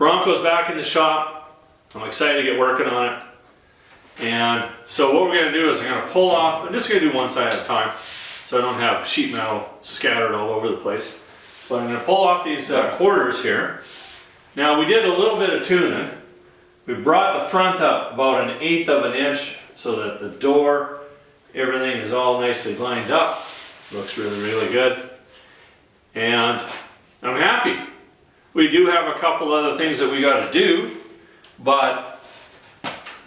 Bronco's back in the shop. I'm excited to get working on it. And so what we're going to do is I'm going to pull off, I'm just going to do one side at a time so I don't have sheet metal scattered all over the place. But I'm going to pull off these quarters here. Now we did a little bit of tuning. We brought the front up about 1/8 of an inch so that the door, everything is all nicely lined up. Looks really, really good. And I'm happy. We do have a couple other things that we got to do, but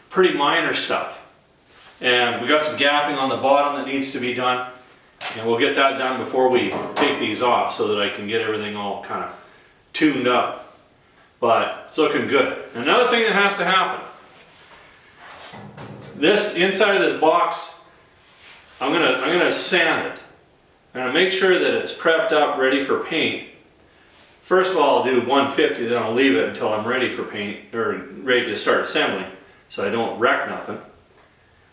pretty minor stuff. And we got some gapping on the bottom that needs to be done. And we'll get that done before we take these off so that I can get everything all kind of tuned up. But it's looking good. Another thing that has to happen. This inside of this box, I'm gonna sand it. I'm gonna make sure that it's prepped up, ready for paint. First of all, I'll do 150, then I'll leave it until I'm ready for paint, or ready to start assembling, so I don't wreck nothing.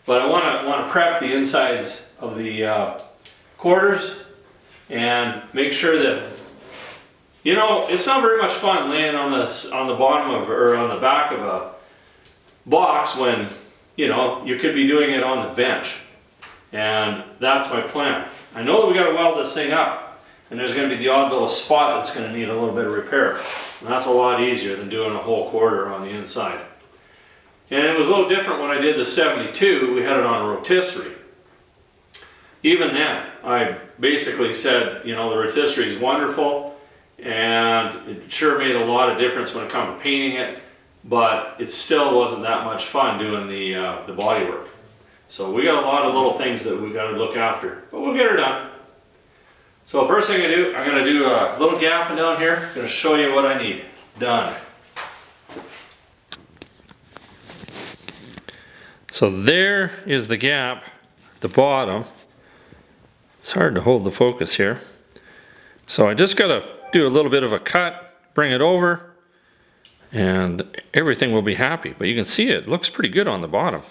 But I wanna prep the insides of the quarters and make sure that, you know, it's not very much fun laying on the bottom of, or on the back of a box when, you know, you could be doing it on the bench. And that's my plan. I know that we got to weld this thing up, and there's going to be the odd little spot that's going to need a little bit of repair. And that's a lot easier than doing a whole quarter on the inside. And it was a little different when I did the 72. We had it on a rotisserie. Even then, I basically said, you know, the rotisserie is wonderful, and it sure made a lot of difference when it came to painting it, but it still wasn't that much fun doing the body work. So we got a lot of little things that we got to look after, but we'll get her done. So first thing I'm going to do a little gapping down here. I'm going to show you what I need done. So there is the gap at the bottom. It's hard to hold the focus here. So I just got to do a little bit of a cut, bring it over, and everything will be happy. But you can see it looks pretty good on the bottom.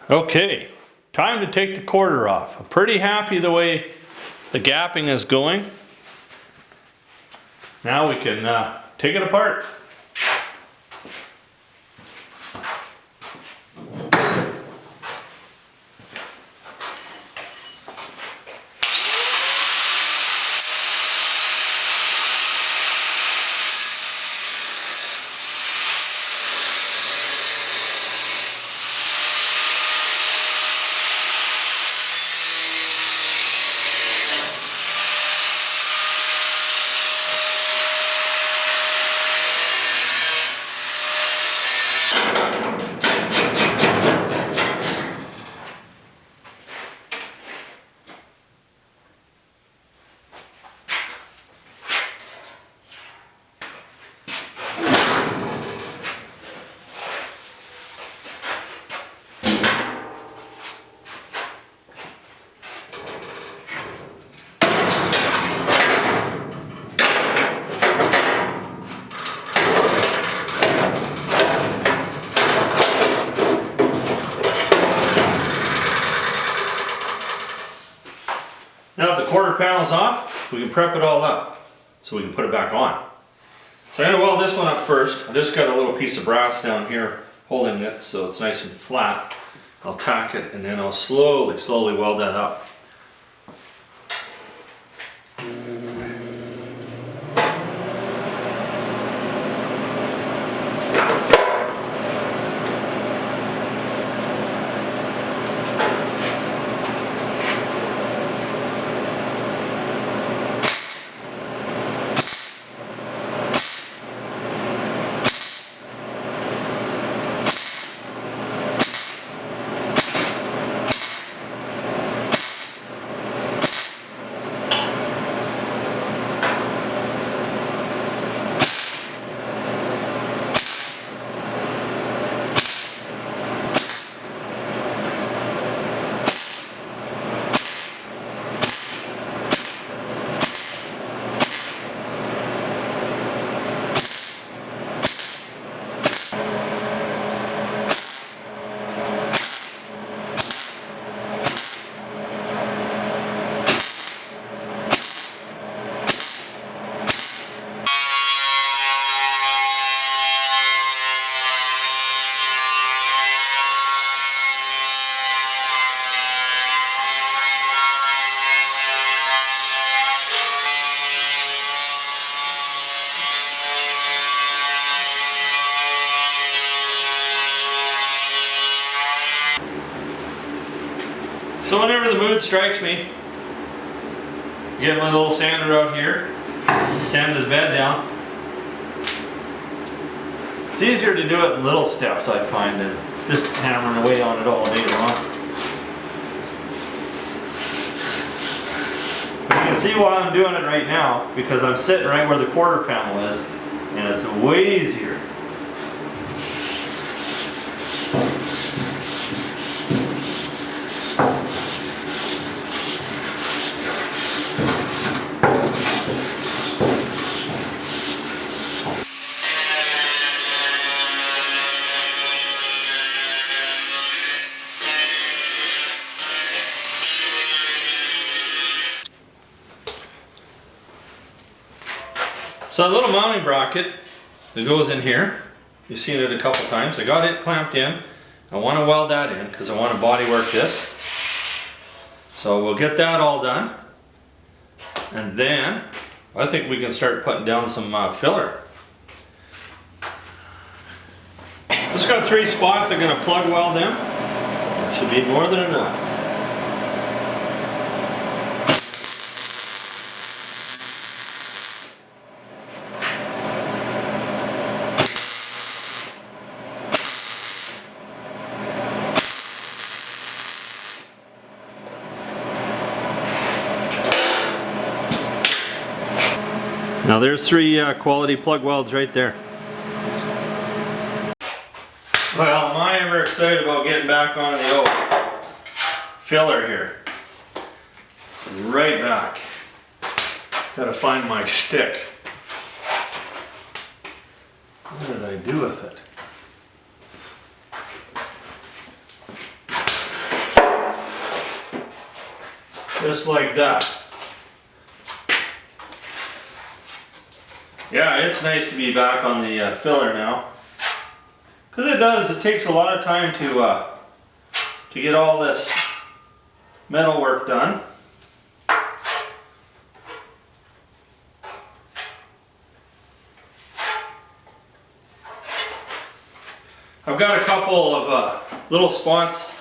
Okay, time to take the quarter off. I'm pretty happy the way the gapping is going. Now we can take it apart. Now that the quarter panel's off, we can prep it all up so we can put it back on. So I'm going to weld this one up first. I just got a little piece of brass down here holding it so it's nice and flat. I'll tack it and then I'll slowly weld that up. the mood strikes me, get my little sander out here, sand this bed down. It's easier to do it in little steps, I find, than just hammering away on it all day long. But you can see why I'm doing it right now, because I'm sitting right where the quarter panel is, and it's way easier. So a little mounting bracket that goes in here, you've seen it a couple times. I got it clamped in. I want to weld that in because I want to bodywork this. So we'll get that all done. And then I think we can start putting down some filler. Just got 3 spots I'm going to plug weld in. Should be more than enough. Now there's 3 quality plug welds right there. Well, am I ever excited about getting back on the old filler here. Right back. Gotta find my stick. What did I do with it? Just like that. Yeah, it's nice to be back on the filler now, because it takes a lot of time to get all this metal work done. I've got a couple of little spots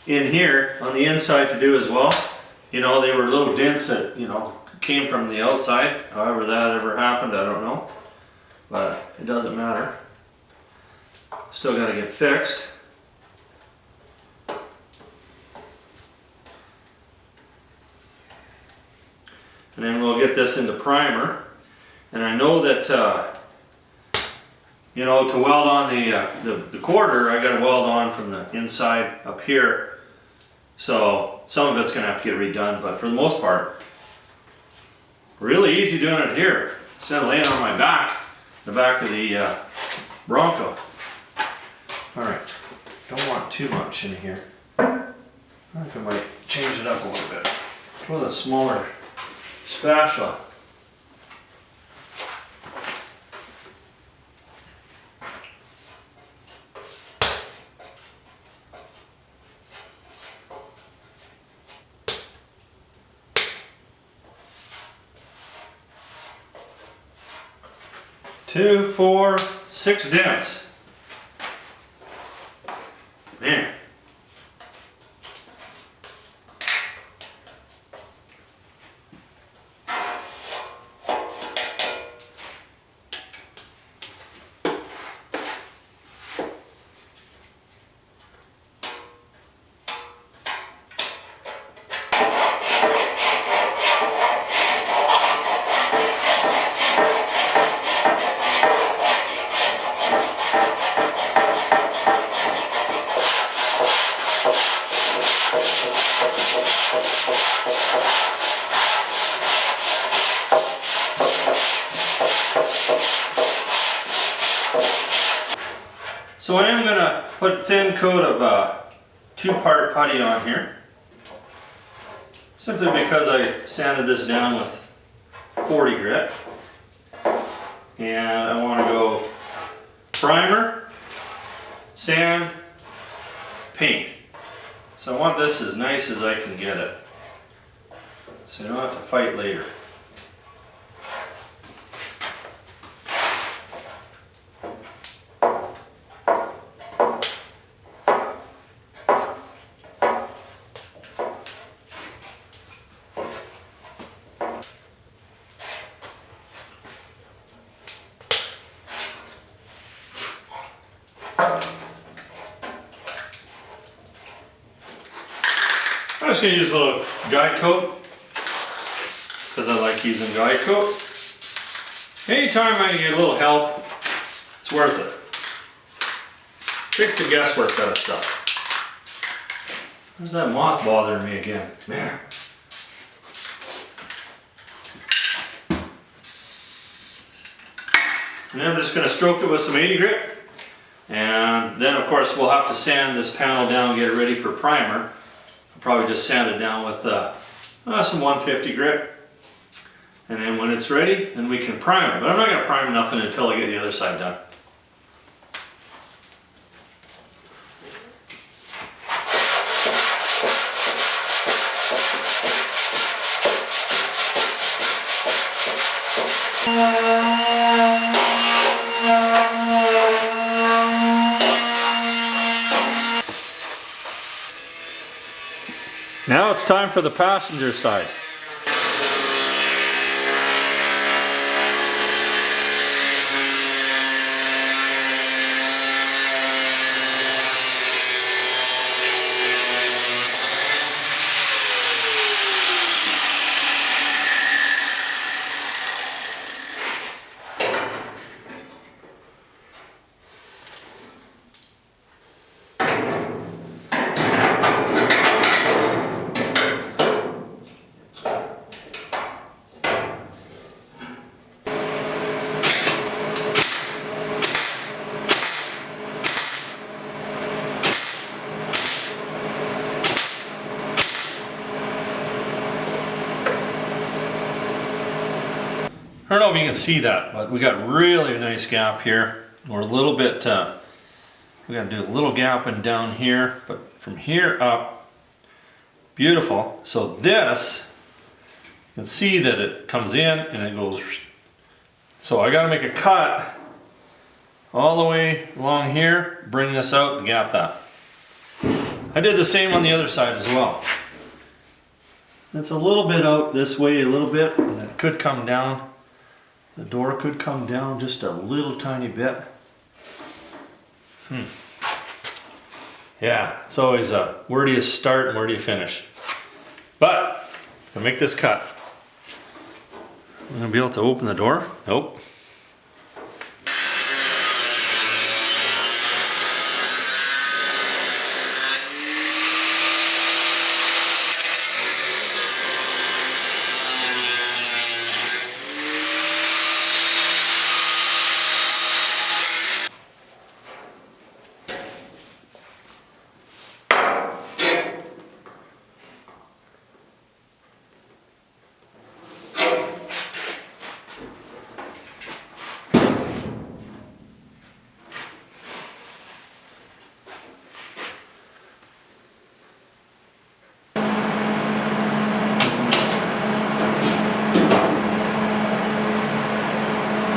in here on the inside to do as well. You know, they were little dents that, you know, came from the outside. However that ever happened, I don't know. But it doesn't matter. Still got to get fixed. And then we'll get this into primer. And I know that, you know, to weld on the quarter, I got to weld on from the inside up here. So some of it's going to have to get redone, but for the most part, really easy doing it here instead of laying on my back, the back of the Bronco. All right, don't want too much in here. I think I might change it up a little bit with a smaller spatula. Two, 4, 6 dents. Man. So I am going to put a thin coat of 2-part putty on here, simply because I sanded this down with 40 grit, and I want to go primer, sand, paint. So I want this as nice as I can get it, so you don't have to fight later. I'm just going to use a little guide coat because I like using guide coat. Anytime I get a little help, it's worth it. Takes the guesswork out of stuff. Where's that moth bothering me again? Man. And I'm just going to stroke it with some 80 grit. And then of course we'll have to sand this panel down and get it ready for primer. I'll probably just sand it down with some 150 grit. And then when it's ready, then we can prime it. But I'm not going to prime nothing until I get the other side done. Now it's time for the passenger side. I don't know if you can see that, but we got really nice gap here. We're a little bit, we got to do a little gapping down here, but from here up, beautiful. So this, you can see that it comes in and it goes. So I got to make a cut all the way along here, bring this out and gap that. I did the same on the other side as well. It's a little bit out this way, a little bit, and it could come down. The door could come down just a little tiny bit. Yeah, it's always where do you start and where do you finish? But if I make this cut, I'm gonna be able to open the door. Nope.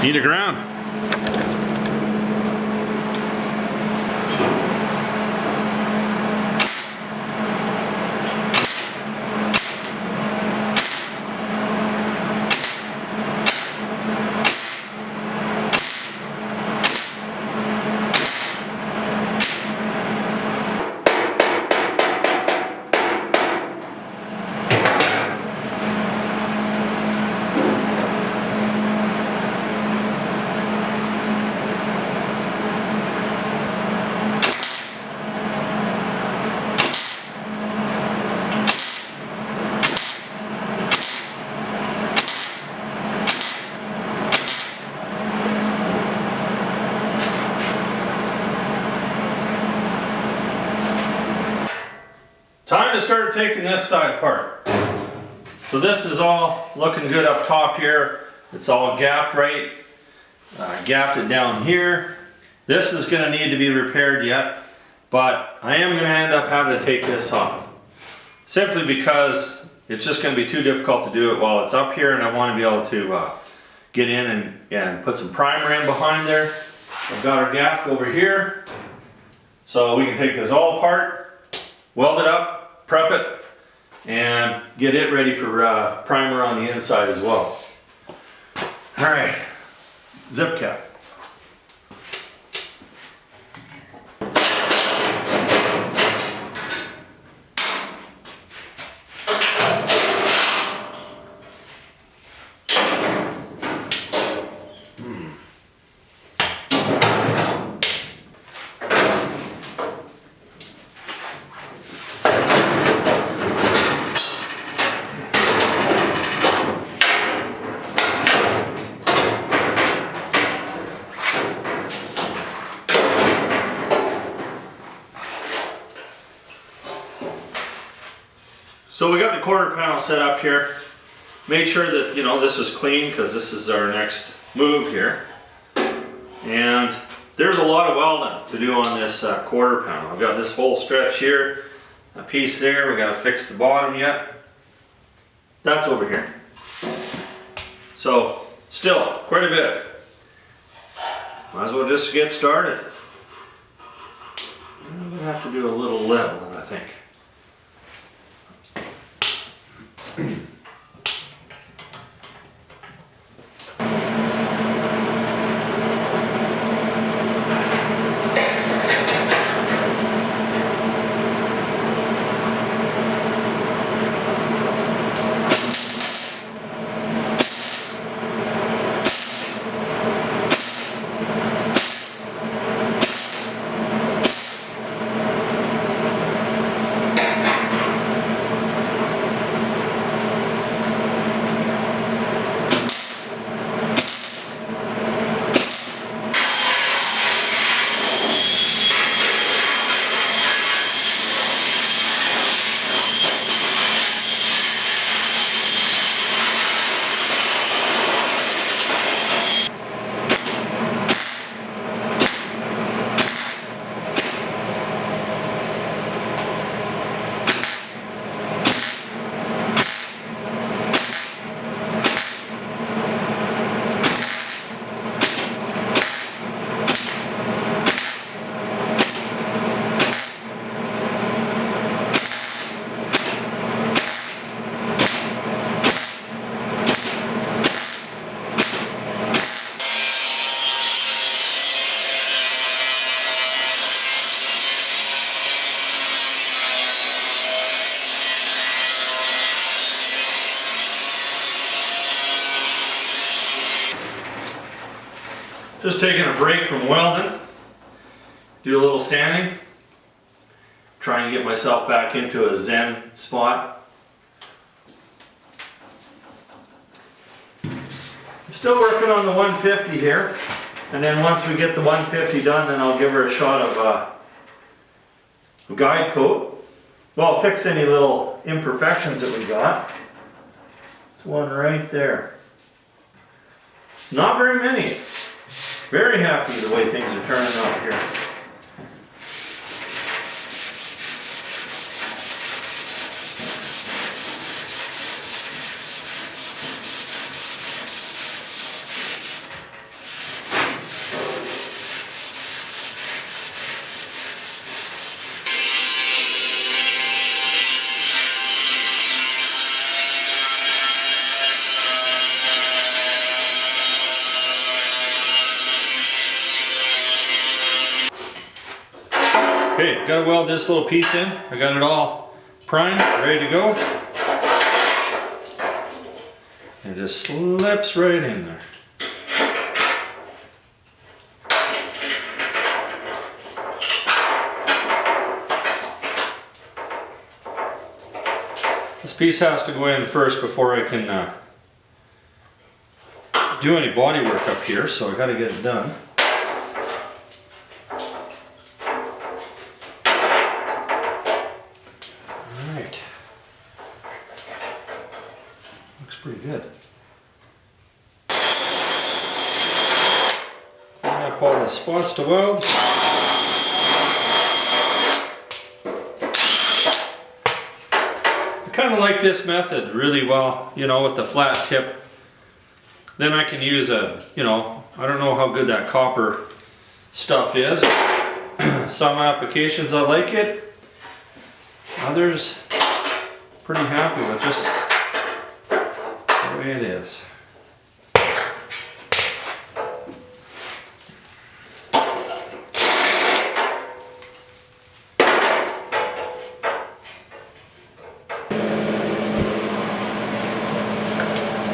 Feet of ground. Time to start taking this side apart. So this is all looking good up top here. It's all gapped right. Gapped it down here. This is going to need to be repaired yet, but I am going to end up having to take this off. Simply because it's just going to be too difficult to do it while it's up here, and I want to be able to get in and put some primer in behind there. I've got our gap over here, so we can take this all apart, weld it up, prep it, and get it ready for primer on the inside as well. All right, zip cap. quarter panel set up here. Made sure that, you know, this is clean because this is our next move here. And there's a lot of welding to do on this quarter panel. I've got this whole stretch here, a piece there. We got to fix the bottom yet. That's over here. So still quite a bit. Might as well just get started. I'm gonna have to do a little leveling, I think. Just taking a break from welding, do a little sanding, try and get myself back into a zen spot. I'm still working on the 150 here, and then once we get the 150 done, then I'll give her a shot of a guide coat. Well, fix any little imperfections that we got. There's one right there. Not very many. Very happy the way things are turning out here. Okay, gotta weld this little piece in. I got it all primed, ready to go. And it just slips right in there. This piece has to go in first before I can do any body work up here, so I gotta get it done. Pretty good. Clean up all the spots to weld. I kind of like this method really well, you know, with the flat tip. Then I can use a, you know, I don't know how good that copper stuff is. Some applications I like it. Others, pretty happy with just it is.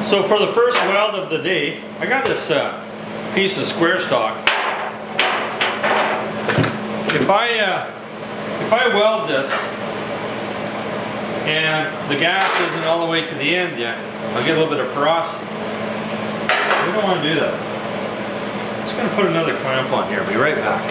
So for the first weld of the day, I got this piece of square stock. If I weld this and the gas isn't all the way to the end yet, I'll get a little bit of porosity. We don't want to do that. Just going to put another clamp on here. Be right back.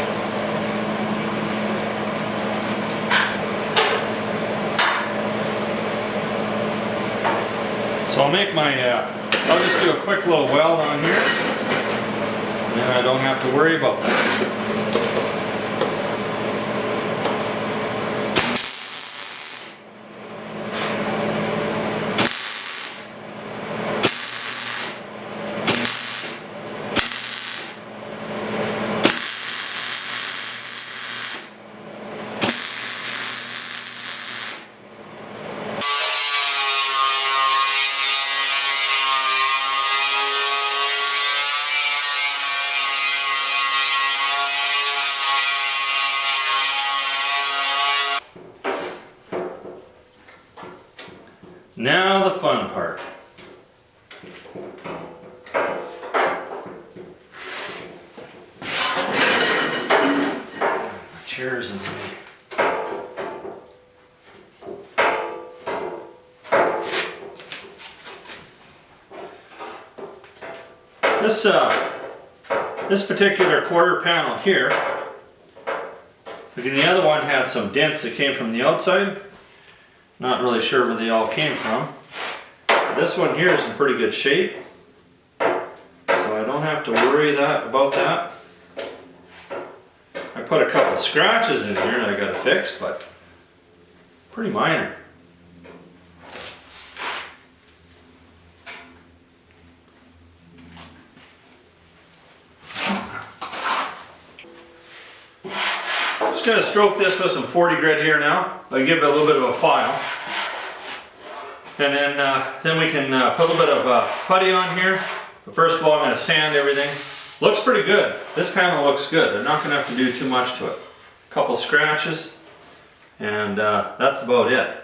So I'll make my, I'll just do a quick little weld on here, and I don't have to worry about that. Now the fun part. My chair's in the way. This particular quarter panel here, the other one had some dents that came from the outside. Not really sure where they all came from. This one here is in pretty good shape, so I don't have to worry about that. I put a couple scratches in here that I got to fix, but pretty minor. Just going to stroke this with some 40 grit here now. I'll give it a little bit of a file. And then we can put a little bit of putty on here. But first of all, I'm going to sand everything. Looks pretty good. This panel looks good. I'm not going to have to do too much to it. A couple scratches, and that's about it.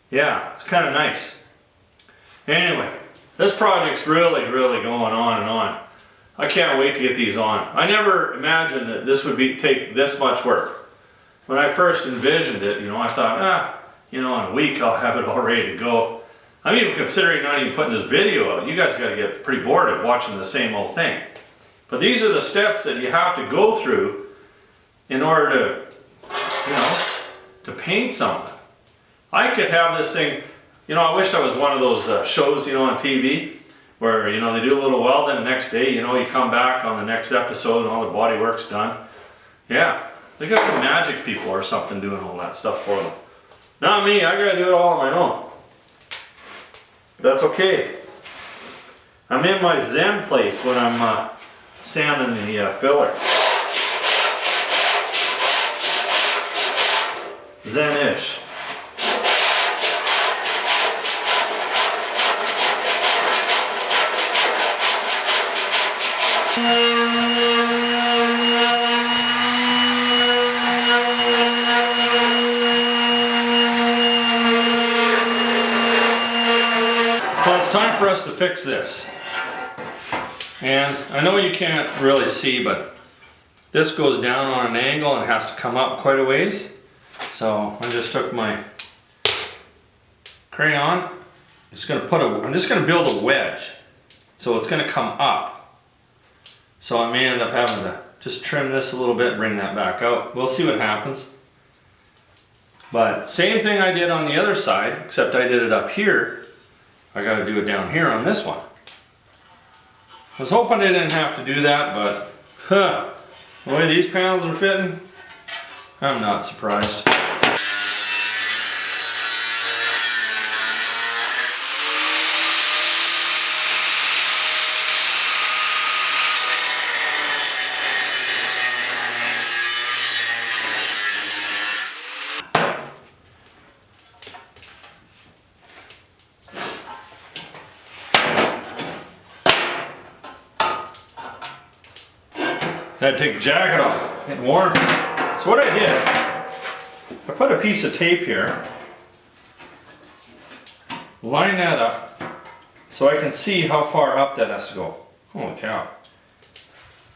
Yeah, it's kind of nice. Anyway, this project's really going on and on. I can't wait to get these on. I never imagined that this would take this much work. When I first envisioned it, you know, I thought, you know, in a week I'll have it all ready to go. I'm even considering not even putting this video out. You guys got to get pretty bored of watching the same old thing. But these are the steps that you have to go through in order to, you know, to paint something. I could have this thing, you know, I wish I was one of those shows, you know, on TV where, you know, they do a little weld and the next day, you know, you come back on the next episode and all the body work's done. Yeah, they got some magic people or something doing all that stuff for them. Not me, I gotta do it all on my own. That's okay. I'm in my Zen place when I'm sanding the filler. Zen-ish. Well, it's time for us to fix this. And I know you can't really see, but this goes down on an angle and it has to come up quite a ways. So I just took my crayon. I'm just going to build a wedge. So it's going to come up. So I may end up having to just trim this a little bit, bring that back out. We'll see what happens. But same thing I did on the other side, except I did it up here. I got to do it down here on this one. I was hoping I didn't have to do that, but the way these panels are fitting, I'm not surprised. I had to take the jacket off, getting warm. So what I did, I put a piece of tape here, line that up so I can see how far up that has to go. Holy cow,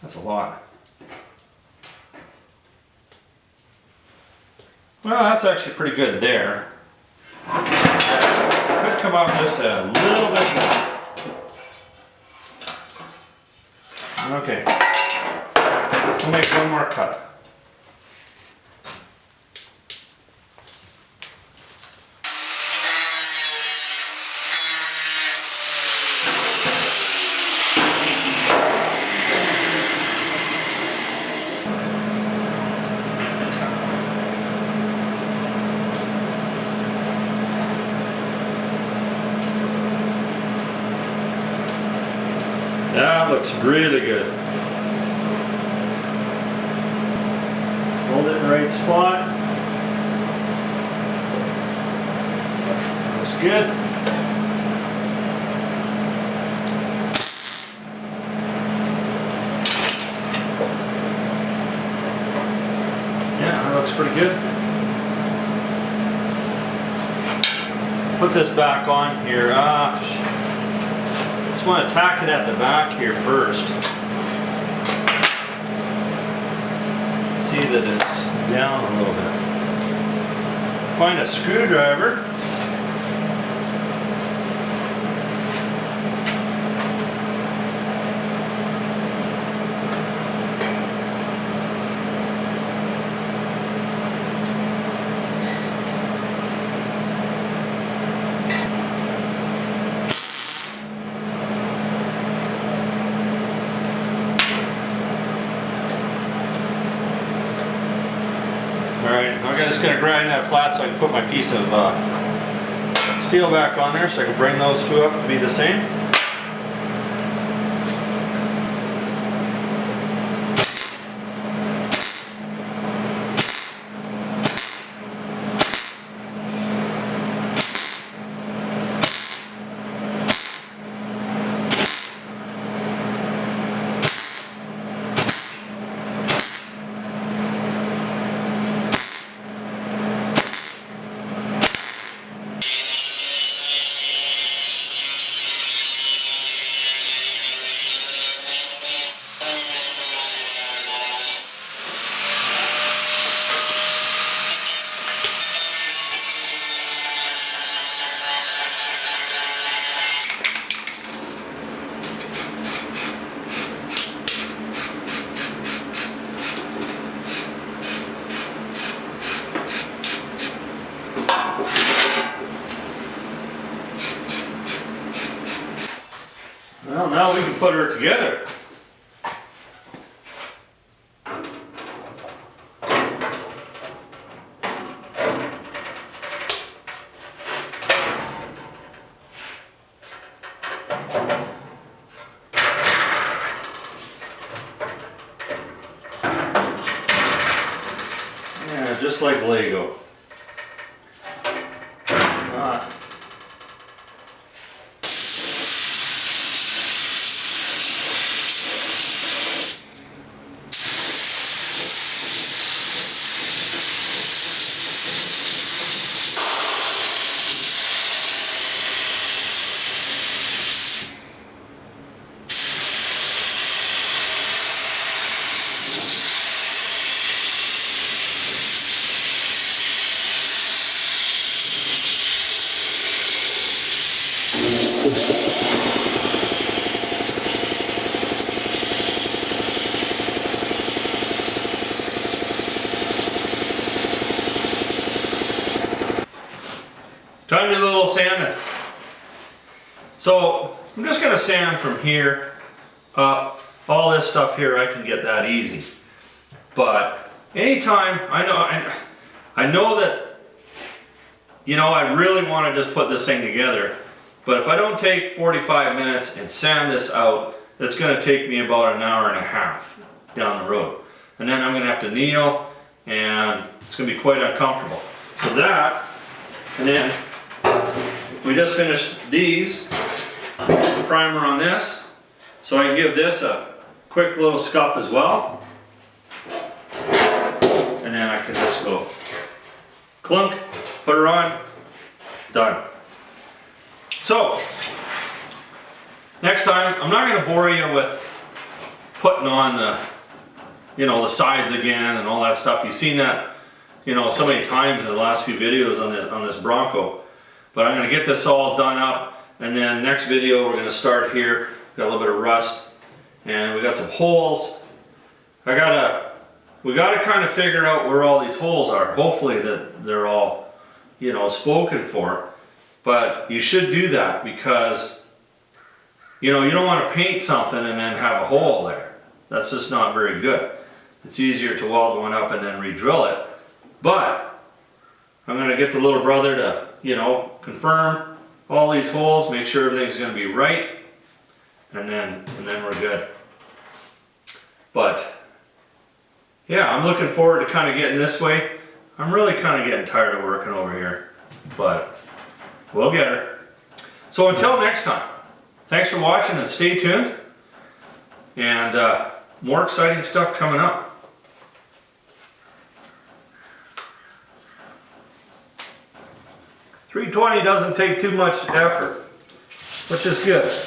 that's a lot. Well, that's actually pretty good there. Could come up just a little bit more. Okay. We'll make one more cut. That looks really good. Hold it in the right spot. Looks good. Yeah, that looks pretty good. Put this back on here. Just want to tack it at the back here first. See that it's down a little bit. Find a screwdriver. Alright, I'm just going to grind that flat so I can put my piece of steel back on there so I can bring those two up to be the same. Well, now we can put her together. Yeah, just like Lego. Time to do a little sanding. So I'm just going to sand from here up. All this stuff here I can get that easy. But anytime I know that, you know, I really want to just put this thing together. But if I don't take 45 minutes and sand this out, it's going to take me about an hour and a half down the road. And then I'm going to have to kneel and it's going to be quite uncomfortable. So that, and then we just finished these, primer on this, so I can give this a quick little scuff as well. And then I can just go clunk, put her on, done. So, next time, I'm not going to bore you with putting on the, you know, the sides again and all that stuff. You've seen that, you know, so many times in the last few videos on this Bronco. But I'm going to get this all done up, and then next video we're going to start here. Got a little bit of rust, and we got some holes. We got to kind of figure out where all these holes are. Hopefully that they're all, you know, spoken for. But you should do that because, you know, you don't want to paint something and then have a hole there. That's just not very good. It's easier to weld one up and then re-drill it. But I'm going to get the little brother to, you know, confirm all these holes, make sure everything's going to be right. and then we're good. But yeah, I'm looking forward to kind of getting this way. I'm really kind of getting tired of working over here, but we'll get her. So until next time, thanks for watching and stay tuned. And more exciting stuff coming up. .320 doesn't take too much effort, which is good.